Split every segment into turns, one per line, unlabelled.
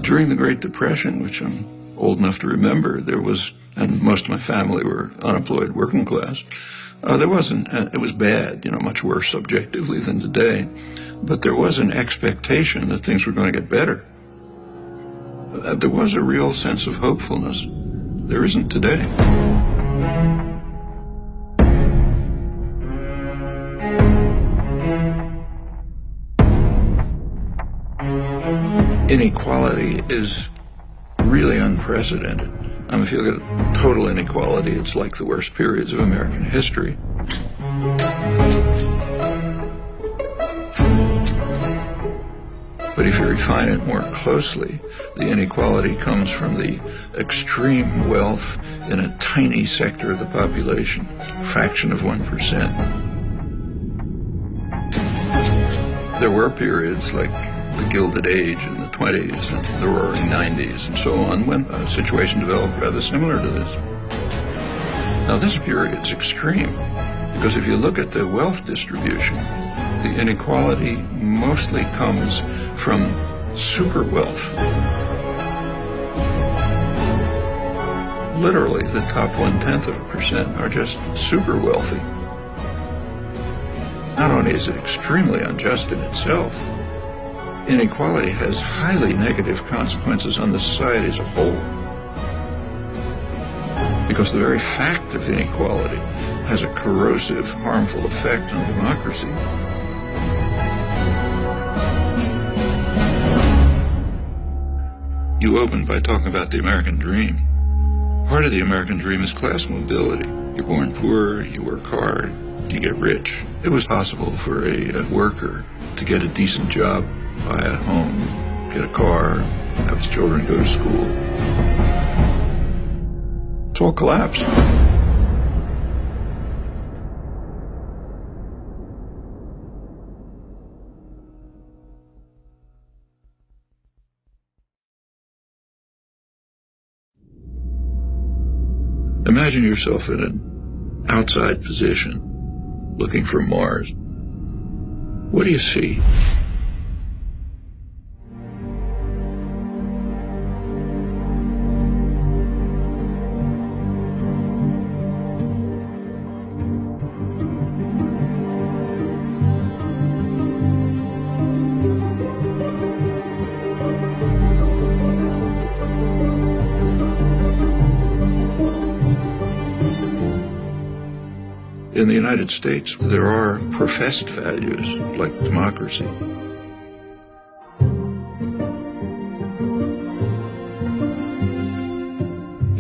During the Great Depression, which I'm old enough to remember, there was, and most of my family were unemployed working class, it was bad, much worse subjectively than today, but there was an expectation that things were going to get better. There was a real sense of hopefulness. There isn't today. Inequality is really unprecedented. If you look at total inequality, it's like the worst periods of American history. But if you refine it more closely, the inequality comes from the extreme wealth in a tiny sector of the population, a fraction of 1%. There were periods like the Gilded Age in the 20s and the Roaring 90s and so on, when a situation developed rather similar to this. Now this period is extreme, because if you look at the wealth distribution, the inequality mostly comes from super wealth. Literally, the top 0.1% are just super wealthy. Not only is it extremely unjust in itself, inequality has highly negative consequences on the society as a whole. Because the very fact of inequality has a corrosive, harmful effect on democracy. You opened by talking about the American dream. Part of the American dream is class mobility. You're born poor, you work hard, you get rich. It was possible for a worker to get a decent job, buy a home, get a car, have his children go to school. It's all collapsed. Imagine yourself in an outside position, looking from Mars. What do you see? In the United States, there are professed values like democracy.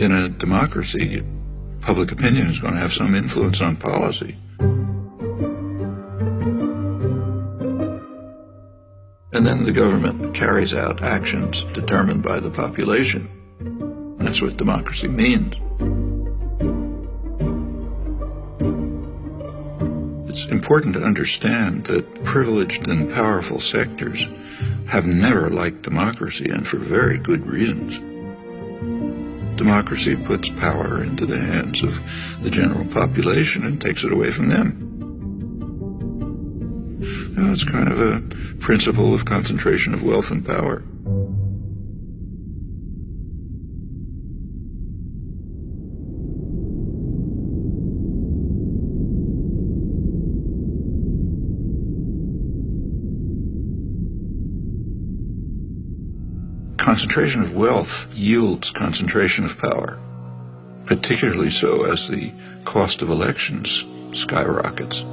In a democracy, public opinion is going to have some influence on policy. And then the government carries out actions determined by the population. That's what democracy means. It's important to understand that privileged and powerful sectors have never liked democracy, and for very good reasons. Democracy puts power into the hands of the general population and takes it away from them. It's kind of a principle of concentration of wealth and power. Concentration of wealth yields concentration of power, particularly so as the cost of elections skyrockets,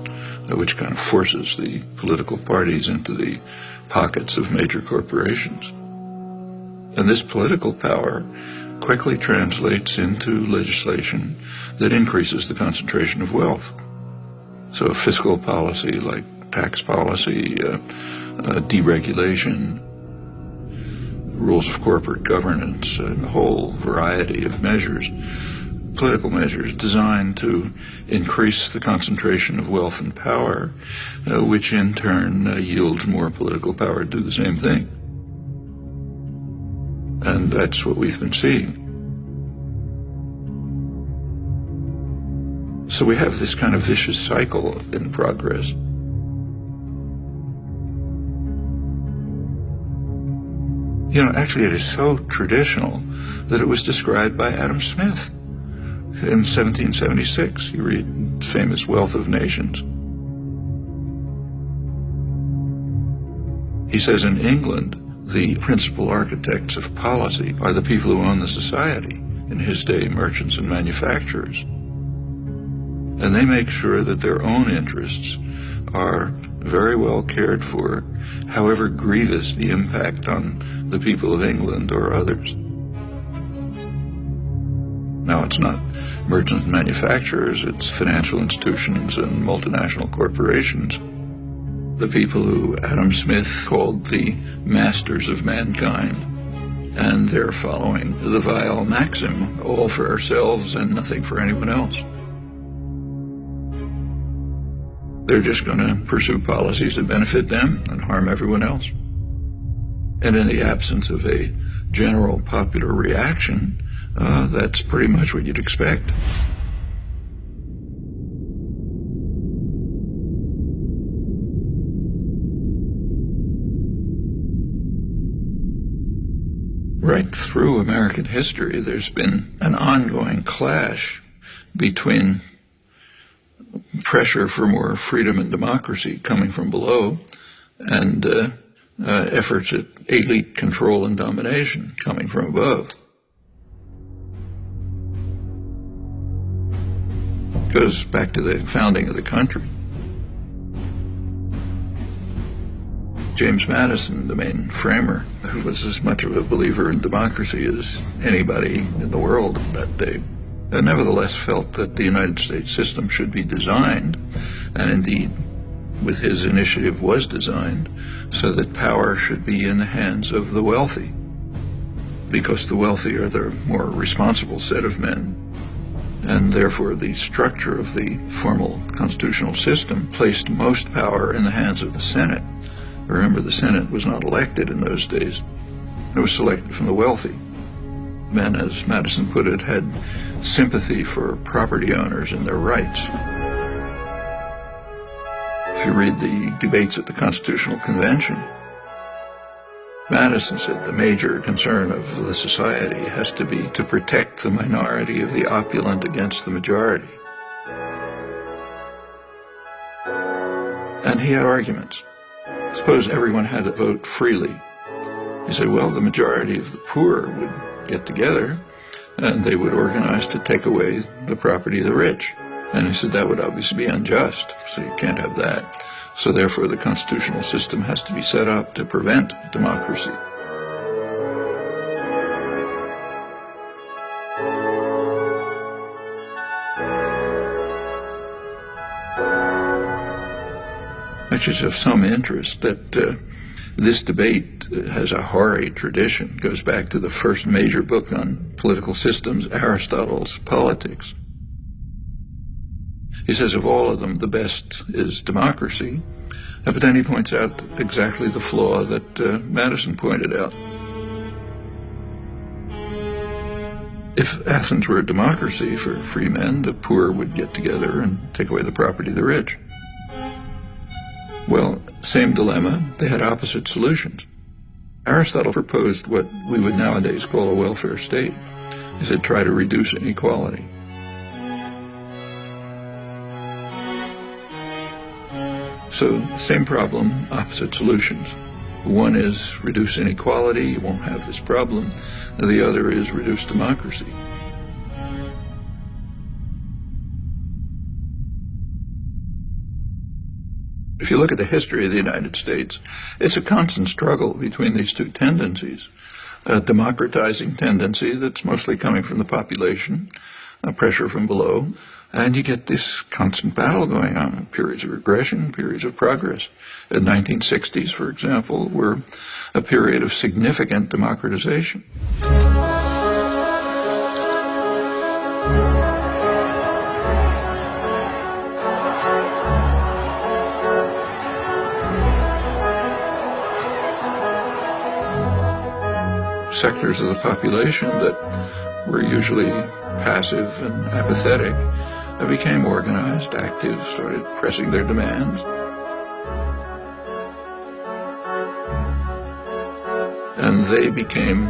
which kind of forces the political parties into the pockets of major corporations. And this political power quickly translates into legislation that increases the concentration of wealth. So fiscal policy like tax policy, deregulation, rules of corporate governance, and a whole variety of measures, political measures designed to increase the concentration of wealth and power, which in turn yields more political power to do the same thing. And that's what we've been seeing. So we have this kind of vicious cycle in progress. You know, actually it is so traditional that it was described by Adam Smith in 1776. You read famous Wealth of Nations. He says in England, the principal architects of policy are the people who own the society, in his day merchants and manufacturers. And they make sure that their own interests are very well cared for, however grievous the impact on the people of England or others. Now, it's not merchants and manufacturers, it's financial institutions and multinational corporations. The people who Adam Smith called the masters of mankind, and they're following the vile maxim, all for ourselves and nothing for anyone else. They're just going to pursue policies that benefit them and harm everyone else. And in the absence of a general popular reaction, that's pretty much what you'd expect. Right through American history, there's been an ongoing clash between pressure for more freedom and democracy coming from below and efforts at elite control and domination coming from above. It goes back to the founding of the country. James Madison, the main framer, who was as much of a believer in democracy as anybody in the world that day, nevertheless felt that the United States system should be designed, and indeed, with his initiative, was designed so that power should be in the hands of the wealthy, because the wealthy are the more responsible set of men, and therefore the structure of the formal constitutional system placed most power in the hands of the Senate. Remember, the Senate was not elected in those days. It was selected from the wealthy. Men, as Madison put it, had sympathy for property owners and their rights. If you read the debates at the Constitutional Convention, Madison said the major concern of the society has to be to protect the minority of the opulent against the majority. And he had arguments. Suppose everyone had to vote freely. He said, well, the majority of the poor would get together and they would organize to take away the property of the rich. And he said that would obviously be unjust, so you can't have that. So therefore the constitutional system has to be set up to prevent democracy. Which is of some interest that this debate has a hoary tradition. It goes back to the first major book on political systems, Aristotle's Politics. He says of all of them, the best is democracy, but then he points out exactly the flaw that Madison pointed out. If Athens were a democracy for free men, the poor would get together and take away the property of the rich. Well, same dilemma, they had opposite solutions. Aristotle proposed what we would nowadays call a welfare state. He said, try to reduce inequality. So, same problem, opposite solutions. One is reduce inequality, you won't have this problem. The other is reduce democracy. If you look at the history of the United States, it's a constant struggle between these two tendencies. A democratizing tendency that's mostly coming from the population, a pressure from below, and you get this constant battle going on, periods of regression, periods of progress. The 1960s, for example, were a period of significant democratization. Sectors of the population that were usually passive and apathetic became organized, active, started pressing their demands. and they became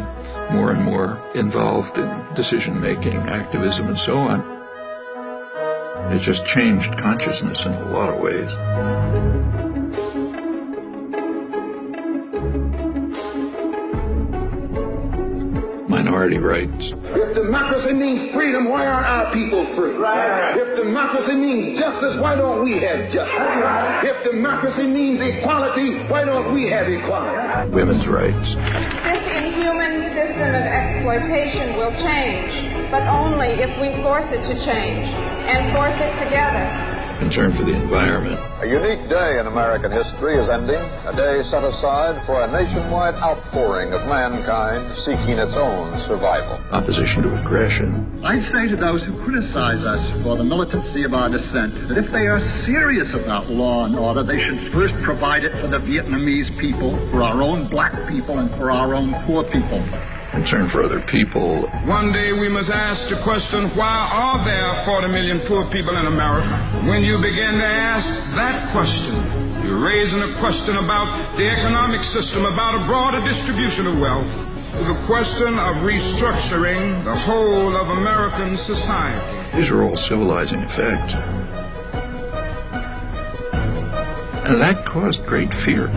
more and more involved in decision-making, activism, and so on. It just changed consciousness in a lot of ways. Minority rights.
If democracy means freedom, why aren't our people free? Right. If democracy means justice, why don't we have justice? Right. If democracy means equality, why don't we have equality?
Women's rights.
This inhuman system of exploitation will change, but only if we force it to change, and force it together.
Concern for the environment.
A unique day in American history is ending, a day set aside for a nationwide outpouring of mankind seeking its own survival.
Opposition to aggression.
I'd say to those who criticize us for the militancy of our dissent that if they are serious about law and order, they should first provide it for the Vietnamese people, for our own black people, and for our own poor people.
Concern for other people.
One day we must ask the question, why are there 40 million poor people in America? When you begin to ask that question, you're raising a question about the economic system, about a broader distribution of wealth, the question of restructuring the whole of American society.
These are all civilizing effects. And that caused great fear.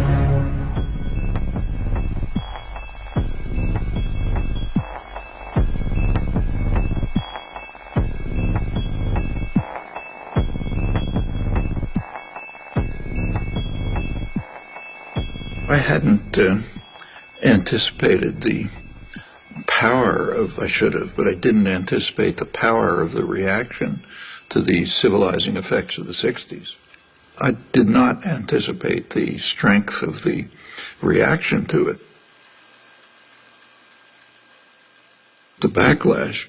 I hadn't anticipated the power of, I should have, but I didn't anticipate the power of the reaction to the civilizing effects of the 60s. I did not anticipate the strength of the reaction to it. The backlash.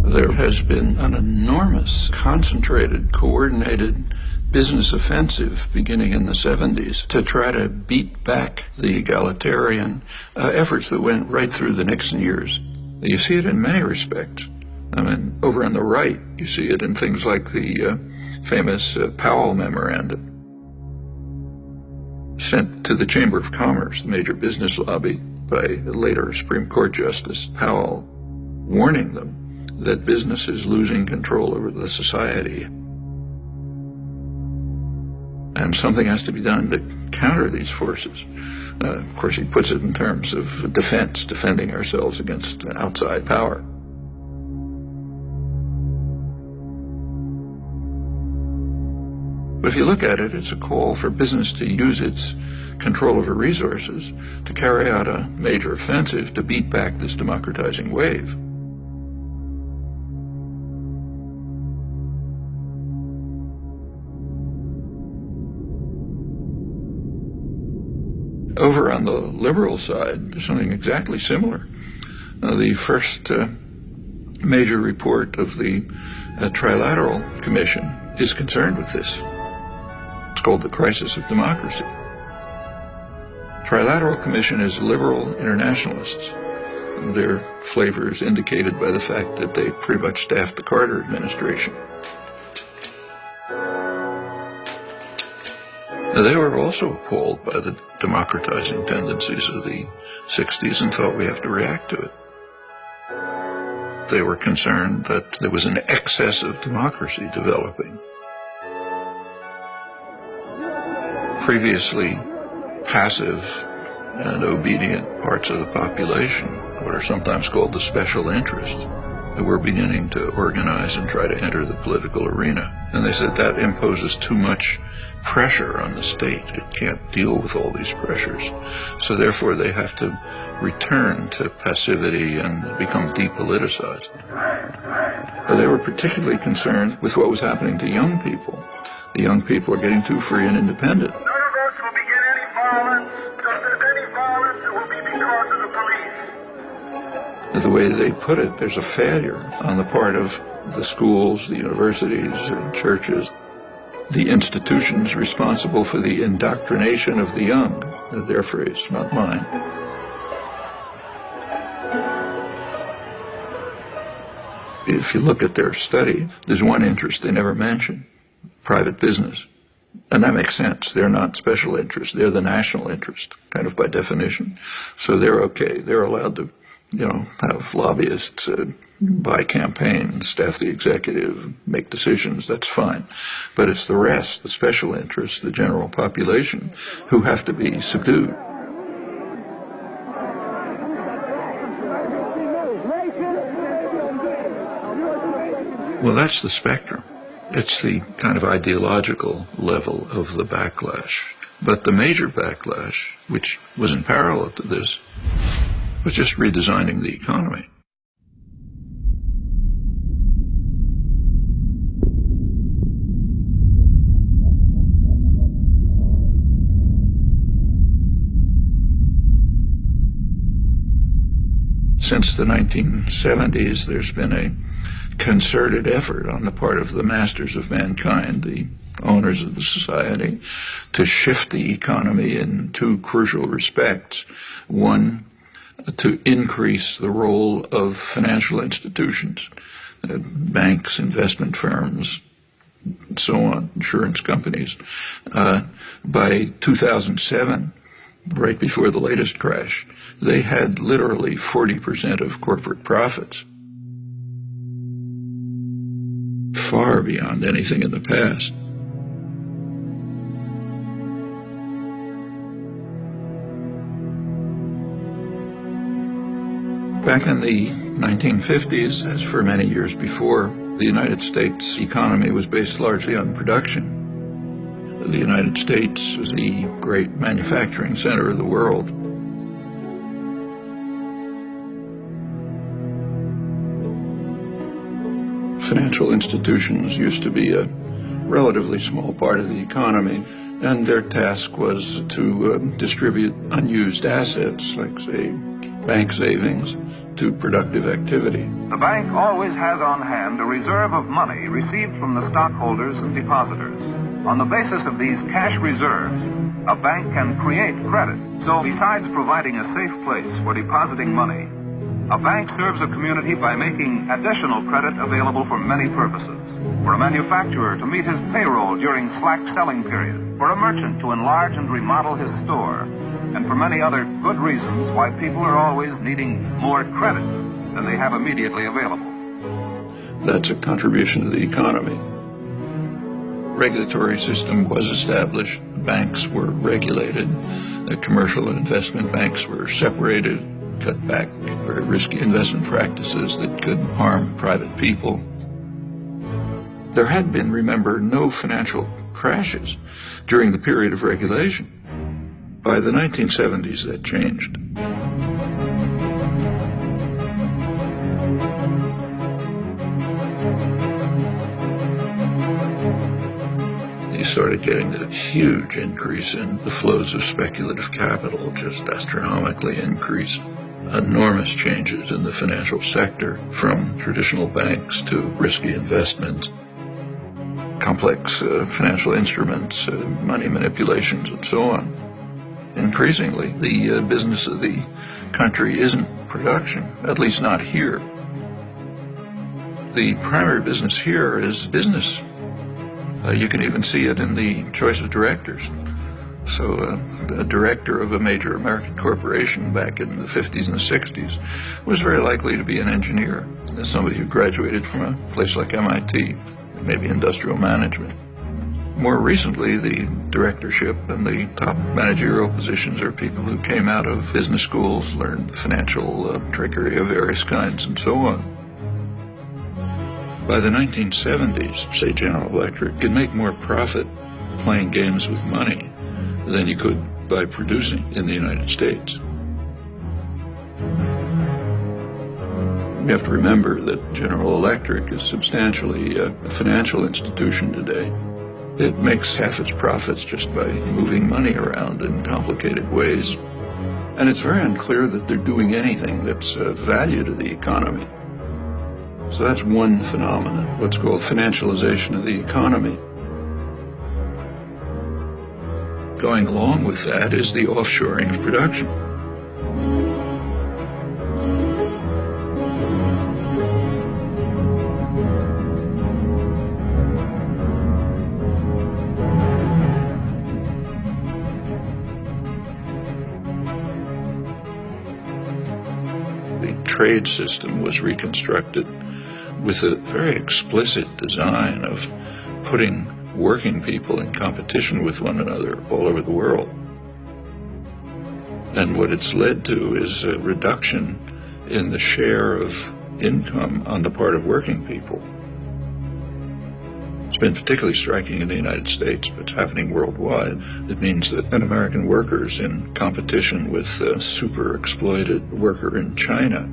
There has been an enormous, concentrated, coordinated business offensive beginning in the 70s to try to beat back the egalitarian efforts that went right through the Nixon years. You see it in many respects. I mean, over on the right, you see it in things like the famous Powell Memorandum, sent to the Chamber of Commerce, the major business lobby, by a later Supreme Court Justice Powell, warning them that business is losing control over the society. And something has to be done to counter these forces. Of course, he puts it in terms of defense, defending ourselves against outside power. But if you look at it, it's a call for business to use its control over resources to carry out a major offensive to beat back this democratizing wave. Over on the liberal side, there's something exactly similar. The first major report of the Trilateral Commission is concerned with this. It's called The Crisis of Democracy. Trilateral Commission is liberal internationalists. Their flavor is indicated by the fact that they pretty much staffed the Carter administration. They were also appalled by the democratizing tendencies of the 60s and thought we have to react to it. They were concerned that there was an excess of democracy developing. Previously passive and obedient parts of the population, what are sometimes called the special interest, that were beginning to organize and try to enter the political arena. And they said that imposes too much pressure on the state. It can't deal with all these pressures. So therefore they have to return to passivity and become depoliticized. They were particularly concerned with what was happening to young people. The young people are getting too free and independent.
None of us will begin any violence. If there's any violence, it will be because of the police.
The way they put it, there's a failure on the part of the schools, the universities, and churches, the institutions responsible for the indoctrination of the young. Their phrase, not mine. If you look at their study, there's one interest they never mention: private business. And that makes sense. They're not special interests. They're the national interest, kind of by definition. So they're okay. They're allowed to, have lobbyists buy campaigns, staff the executive, make decisions. That's fine. But it's the rest, the special interests, the general population, who have to be subdued. Well, that's the spectrum. It's the kind of ideological level of the backlash. But the major backlash, which was in parallel to this, was just redesigning the economy. Since the 1970s, there's been a concerted effort on the part of the masters of mankind, the owners of the society, to shift the economy in two crucial respects. One, to increase the role of financial institutions, banks, investment firms, and so on, insurance companies. By 2007, right before the latest crash, they had literally 40% of corporate profits, far beyond anything in the past. Back in the 1950s, as for many years before, the United States economy was based largely on production. The United States was the great manufacturing center of the world. Financial institutions used to be a relatively small part of the economy, and their task was to distribute unused assets, like, say, bank savings, to productive activity.
The bank always has on hand a reserve of money received from the stockholders and depositors. On the basis of these cash reserves, a bank can create credit. So besides providing a safe place for depositing money, a bank serves a community by making additional credit available for many purposes. For a manufacturer to meet his payroll during slack selling periods, for a merchant to enlarge and remodel his store, and for many other good reasons why people are always needing more credit than they have immediately available.
That's a contribution to the economy. Regulatory system was established. Banks were regulated. The commercial and investment banks were separated, cut back very risky investment practices that could harm private people. There had been, remember, no financial crashes during the period of regulation. By the 1970s, that changed. You started getting a huge increase in the flows of speculative capital, just astronomically increased. Enormous changes in the financial sector, from traditional banks to risky investments, complex financial instruments, money manipulations, and so on. Increasingly, the business of the country isn't production, at least not here. The primary business here is business. You can even see it in the choice of directors. So a director of a major American corporation back in the 50s and the 60s was very likely to be an engineer, somebody who graduated from a place like MIT, maybe industrial management. More recently, the directorship and the top managerial positions are people who came out of business schools, learned financial trickery of various kinds, and so on. By the 1970s, say General Electric could make more profit playing games with money than you could by producing in the United States. We have to remember that General Electric is substantially a financial institution today. It makes half its profits just by moving money around in complicated ways. And it's very unclear that they're doing anything that's of value to the economy. So that's one phenomenon, what's called financialization of the economy. Going along with that is the offshoring of production. trade system was reconstructed with a very explicit design of putting working people in competition with one another all over the world. And what it's led to is a reduction in the share of income on the part of working people. It's been particularly striking in the United States, but it's happening worldwide. It means that an American worker is in competition with a super exploited worker in China.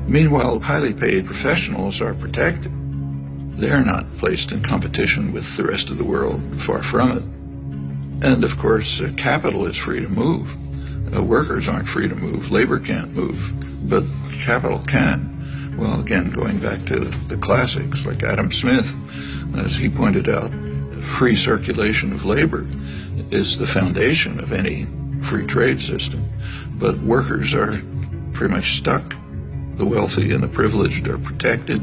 Meanwhile, highly paid professionals are protected. They're not placed in competition with the rest of the world, far from it. And of course, capital is free to move. Workers aren't free to move. Labor can't move, but capital can. Well, again, going back to the classics like Adam Smith, as he pointed out, free circulation of labor is the foundation of any free trade system. But workers are pretty much stuck. The wealthy and the privileged are protected,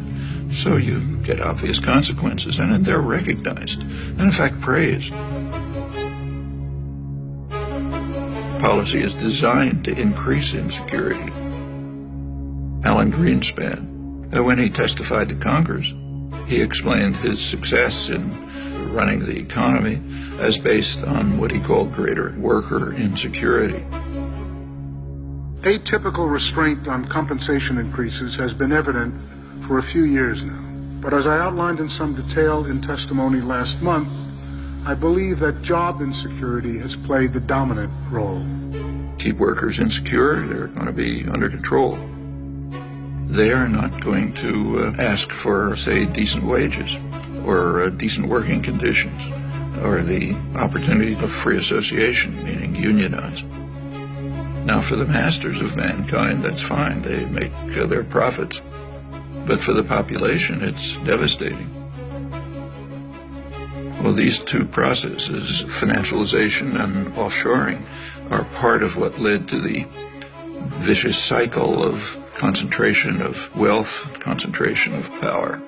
so you get obvious consequences, and they're recognized, and in fact praised. Policy is designed to increase insecurity. Alan Greenspan, when he testified to Congress, he explained his success in running the economy as based on what he called greater worker insecurity.
Atypical restraint on compensation increases has been evident for a few years now. But as I outlined in some detail in testimony last month, I believe that job insecurity has played the dominant role.
Keep workers insecure, they're going to be under control. They are not going to ask for, say, decent wages or decent working conditions or the opportunity of free association, meaning unionize. Now, for the masters of mankind, that's fine. They make their profits. But for the population, it's devastating. Well, these two processes, financialization and offshoring, are part of what led to the vicious cycle of concentration of wealth, concentration of power.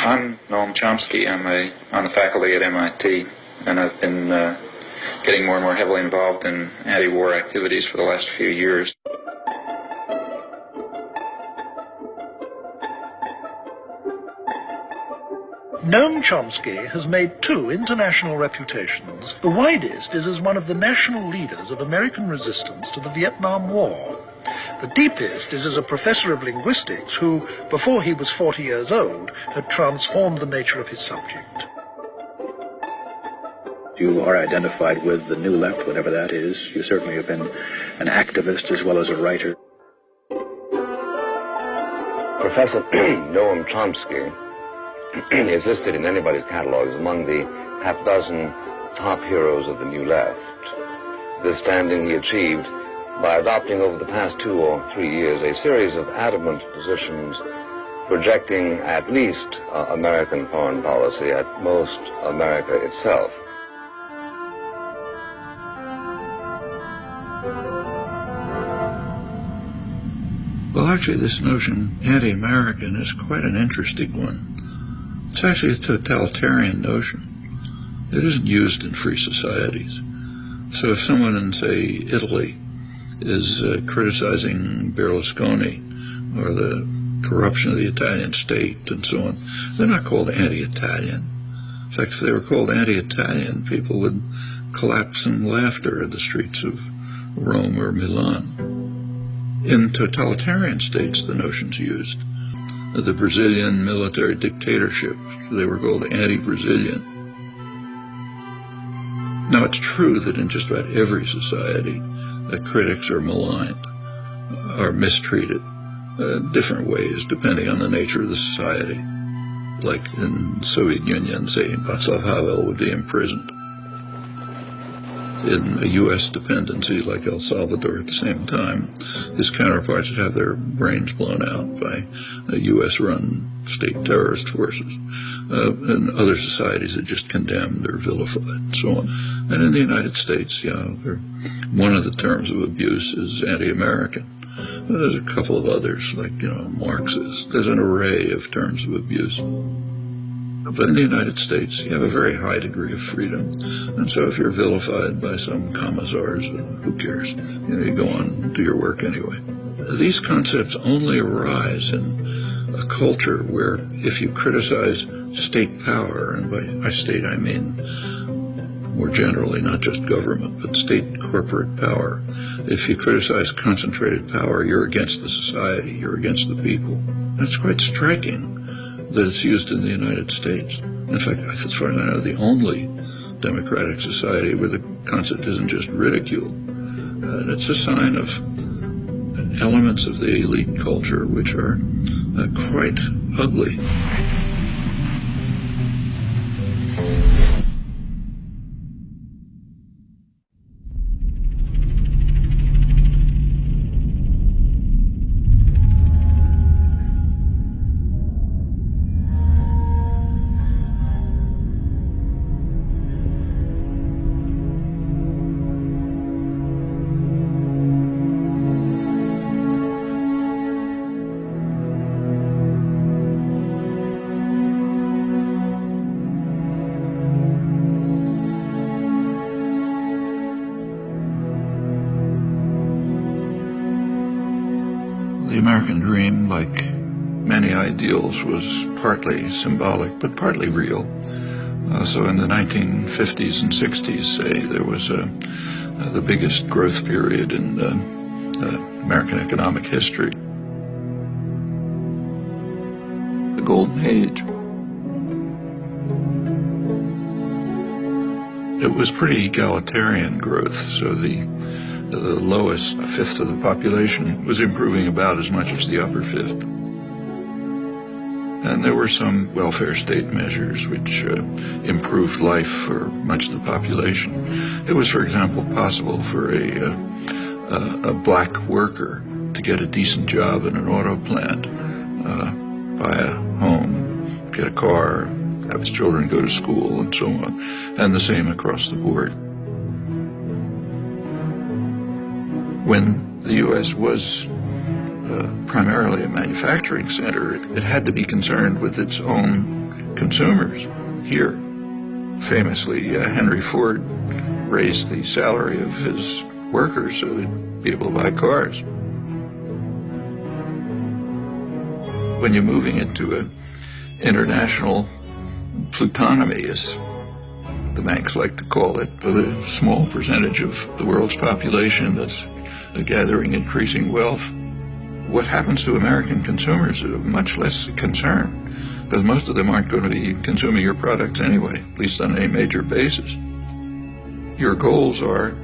I'm Noam Chomsky. I'm on the faculty at MIT, and I've been getting more and more heavily involved in anti-war activities for the last few years.
Noam Chomsky has made two international reputations. The widest is as one of the national leaders of American resistance to the Vietnam War. The deepest is as a professor of linguistics who, before he was 40 years old, had transformed the nature of his subject.
You are identified with the New Left, whatever that is. You certainly have been an activist as well as a writer.
Professor Noam Chomsky is listed in anybody's catalog as among the half-dozen top heroes of the New Left. This standing he achieved by adopting over the past 2 or 3 years a series of adamant positions projecting at least American foreign policy, at most America itself.
Well, actually, this notion, anti-American, is quite an interesting one. It's actually a totalitarian notion. It isn't used in free societies. So if someone in, say, Italy is criticizing Berlusconi or the corruption of the Italian state and so on, they're not called anti-Italian. In fact, if they were called anti-Italian, people would collapse in laughter in the streets of Rome or Milan. In totalitarian states, the notion's used. The Brazilian military dictatorship, they were called anti-Brazilian. Now, it's true that in just about every society, critics are maligned, are mistreated, different ways depending on the nature of the society. Like in the Soviet Union, say, Václav Havel would be imprisoned. In a U.S. dependency like El Salvador at the same time, his counterparts would have their brains blown out by U.S.-run state terrorist forces. And other societies that just condemned or vilified and so on. And in the United States, one of the terms of abuse is anti-American. There's a couple of others, like, Marxist. There's an array of terms of abuse. But in the United States, you have a very high degree of freedom. And so if you're vilified by some commissars, who cares? You go on and do your work anyway. These concepts only arise in a culture where if you criticize state power, and by state I mean more generally, not just government, but state corporate power, if you criticize concentrated power, you're against the society, you're against the people. And it's quite striking that it's used in the United States. In fact, as far as I know, the only democratic society where the concept isn't just ridiculed. And it's a sign of elements of the elite culture which are quite ugly. The American dream, like many ideals, was partly symbolic, but partly real. So in the 1950s and 60s, say, there was the biggest growth period in American economic history. The Golden Age. It was pretty egalitarian growth, so the lowest fifth of the population was improving about as much as the upper fifth. And there were some welfare state measures which improved life for much of the population. It was, for example, possible for a black worker to get a decent job in an auto plant, buy a home, get a car, have his children go to school, and so on, and the same across the board. When the U.S. was primarily a manufacturing center, it had to be concerned with its own consumers. Here, famously, Henry Ford raised the salary of his workers so they'd be able to buy cars. When you're moving into an international plutonomy, as the banks like to call it, with a small percentage of the world's population that's gathering increasing wealth, what happens to American consumers is of much less concern, because most of them aren't going to be consuming your products anyway, at least on any major basis. Your goals are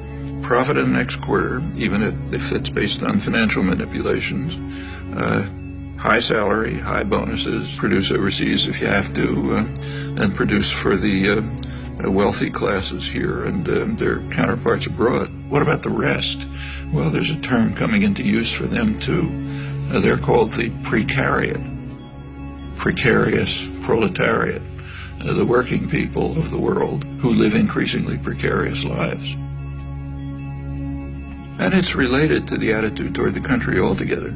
profit in the next quarter, even if it's based on financial manipulations, high salary, high bonuses, produce overseas if you have to, and produce for the wealthy classes here and their counterparts abroad. What about the rest? Well, there's a term coming into use for them too. They're called the precariat, precarious proletariat, the working people of the world who live increasingly precarious lives. And it's related to the attitude toward the country altogether.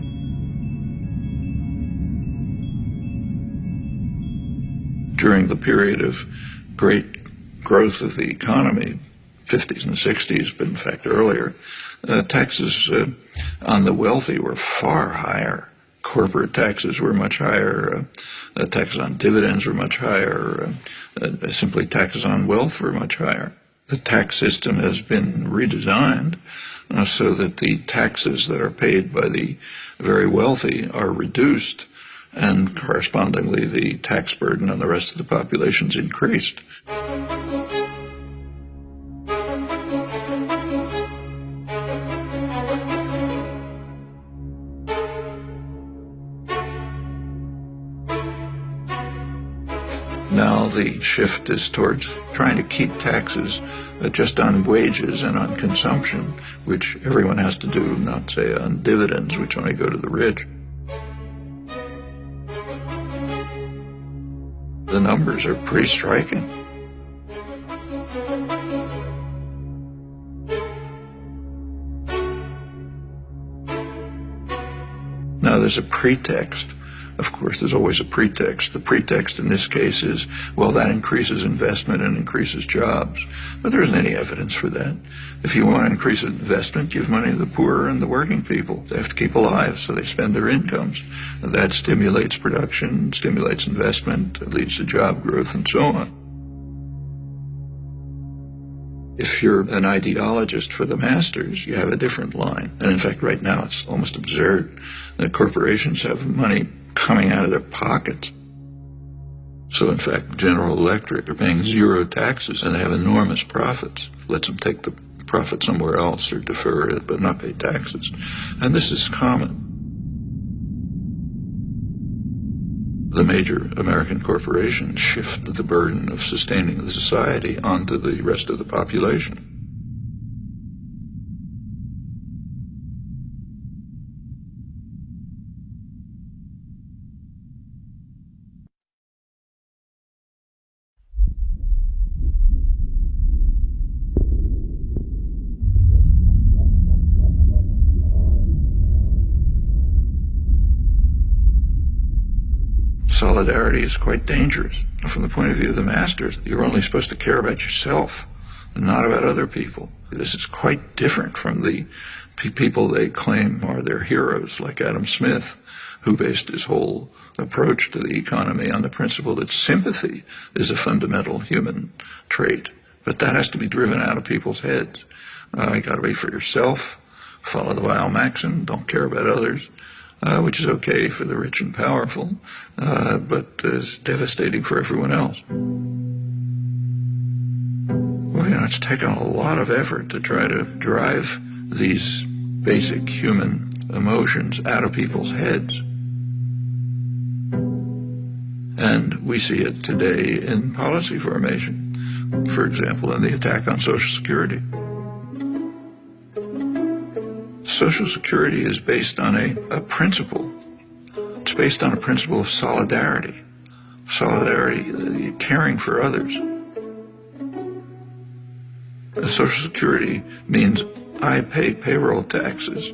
During the period of great growth of the economy, 50s and 60s, but in fact earlier, taxes on the wealthy were far higher. Corporate taxes were much higher. Taxes on dividends were much higher. Simply taxes on wealth were much higher. The tax system has been redesigned so that the taxes that are paid by the very wealthy are reduced, and correspondingly the tax burden on the rest of the population's increased. Now the shift is towards trying to keep taxes just on wages and on consumption, which everyone has to do, not say on dividends, which only go to the rich. The numbers are pretty striking. Now there's a pretext Of course, there's always a pretext. The pretext in this case is, well, that increases investment and increases jobs. But there isn't any evidence for that. If you want to increase investment, give money to the poor and the working people. They have to keep alive, so they spend their incomes. That stimulates production, stimulates investment, it leads to job growth, and so on. If you're an ideologist for the masters, you have a different line. And in fact, right now, it's almost absurd that corporations have money coming out of their pockets. So in fact, General Electric are paying zero taxes and they have enormous profits. Lets them take the profit somewhere else or defer it, but not pay taxes. And this is common. The major American corporations shift the burden of sustaining the society onto the rest of the population. Solidarity is quite dangerous. From the point of view of the masters, you're only supposed to care about yourself and not about other people. This is quite different from the people they claim are their heroes, like Adam Smith, who based his whole approach to the economy on the principle that sympathy is a fundamental human trait. But that has to be driven out of people's heads. You got to wait for yourself, follow the Weil maxim, don't care about others. Which is okay for the rich and powerful, but is devastating for everyone else. Well, it's taken a lot of effort to try to drive these basic human emotions out of people's heads. And we see it today in policy formation. For example, in the attack on Social Security. Social Security is based on a principle. It's based on a principle of solidarity. Solidarity, caring for others. Social Security means I pay payroll taxes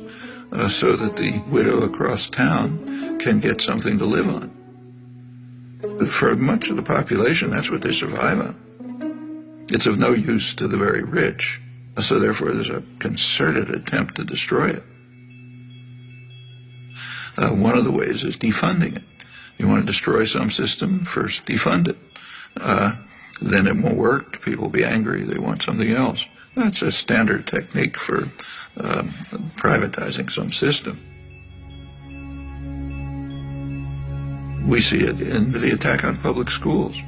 so that the widow across town can get something to live on. For much of the population, that's what they survive on. It's of no use to the very rich. So therefore, there's a concerted attempt to destroy it. One of the ways is defunding it. You want to destroy some system, first defund it. Then it won't work, people will be angry, they want something else. That's a standard technique for privatizing some system. We see it in the attack on public schools.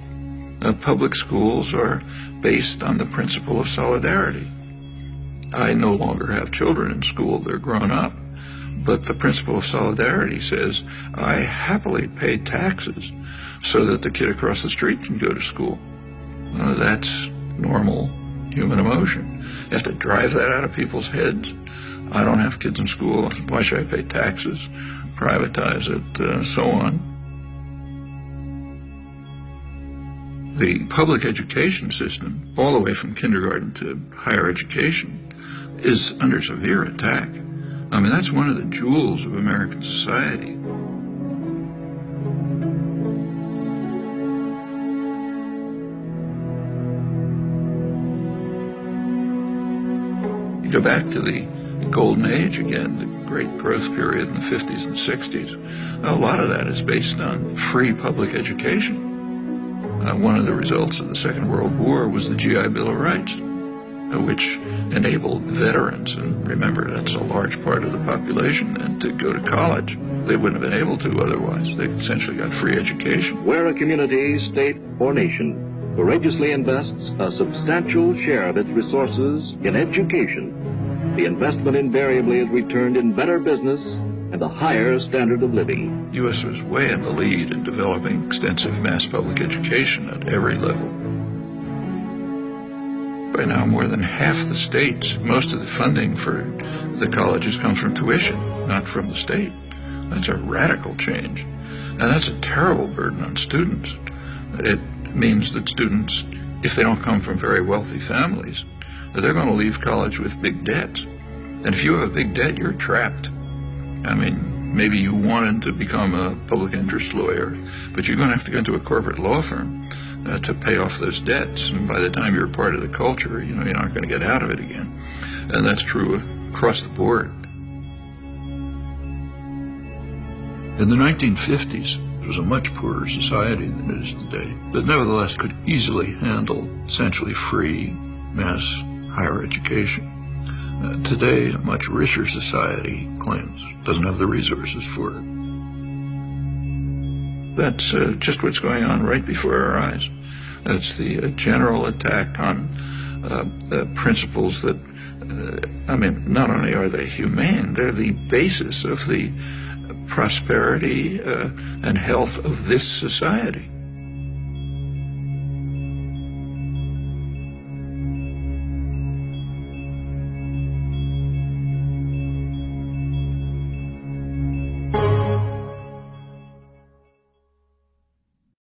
Public schools are based on the principle of solidarity. I no longer have children in school, they're grown up. But the principle of solidarity says, I happily pay taxes so that the kid across the street can go to school. That's normal human emotion. You have to drive that out of people's heads. I don't have kids in school, why should I pay taxes? Privatize it, so on. The public education system, all the way from kindergarten to higher education, is under severe attack. I mean, that's one of the jewels of American society. You go back to the golden age again, the great growth period in the 50s and 60s. A lot of that is based on free public education. One of the results of the Second World War was the GI Bill of Rights, which enabled veterans, and remember that's a large part of the population, and to go to college. They wouldn't have been able to otherwise. They essentially got free education.
Where a community, state, or nation courageously invests a substantial share of its resources in education, the investment invariably is returned in better business and a higher standard of living.
The U.S. was way in the lead in developing extensive mass public education at every level. By now, more than half the states, most of the funding for the colleges comes from tuition, not from the state. That's a radical change. And that's a terrible burden on students. It means that students, if they don't come from very wealthy families, they're going to leave college with big debts. And if you have a big debt, you're trapped. I mean, maybe you wanted to become a public interest lawyer, but you're going to have to go into a corporate law firm to pay off those debts. And by the time you're part of the culture, you're not going to get out of it again. And that's true across the board. In the 1950s, it was a much poorer society than it is today, but nevertheless could easily handle essentially free mass higher education. Today, a much richer society claims doesn't have the resources for it. That's just what's going on right before our eyes. It's the general attack on principles that, not only are they humane, they're the basis of the prosperity and health of this society.